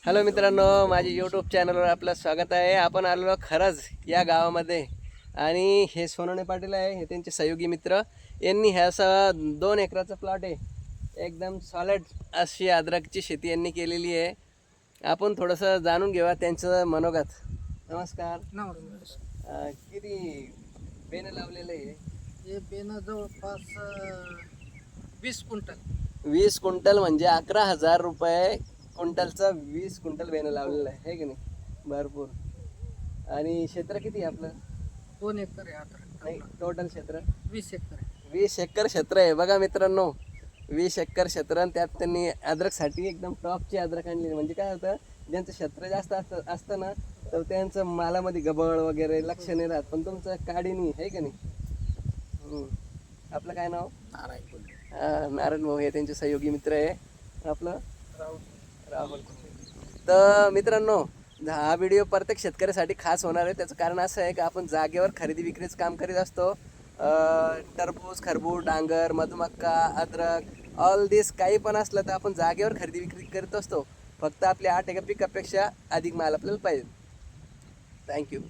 Hello मित्रांनो, माझ्या YouTube चॅनलवर आपलं स्वागत आहे. आपण आलेलो खरंच या गावामध्ये आणि हे सोनवणे पाटील आहे, हे त्यांचे सहयोगी मित्र. यांनी ह्या 2 एकराचा प्लॉट आहे, एकदम सॉलिड अशी अद्रकची शेती यांनी केलेली आहे. आपण थोडंसं जाणून घेऊया त्यांचं मनोगत. नमस्कार. किती बेणं लावलेलं आहे? हे बेनं जवळपास 20 क्विंटल. 20 क्विंटल म्हणजे 11,000 रुपये क्विंटलचा 20 क्विंटल बेणं लावलेलं आहे की नाही? भरपूर. आणि क्षेत्र किती आहे आपलं? 2 एकर आहे आता. नाही, टोटल क्षेत्र 20 एकर आहे. 20 एकर क्षेत्र आहे. बघा मित्रांनो, 20 एकर क्षेत्र आणि त्यात त्यांनी अद्रकसाठी एकदम टॉपची अद्रक आणली. म्हणजे काय होतं, ज्यांचं क्षेत्र जास्त असतं ना, तर त्यांचं मालामध्ये गबळ वगैरे लक्ष नाही राहत. पण तुमचं काडीनी आहे का नाही? आपलं काय नाव? नारायण भाऊ हे त्यांचे सहयोगी मित्र आहे. आपलं राहुल. तर मित्रांनो, हा व्हिडिओ प्रत्येक शेतकऱ्यासाठी खास होणार आहे. त्याचं कारण असं आहे की आपण जागेवर खरेदी विक्रीचं काम करीत असतो. टरबूज, खरबूज, डांगर, मधुमक्का, अद्रक, ऑल दिस काही पण असलं तर आपण जागेवर खरेदी विक्री करत असतो. फक्त आपल्या 8 एकर पिकापेक्षा अधिक माल आपल्याला पाहिजे. थँक्यू.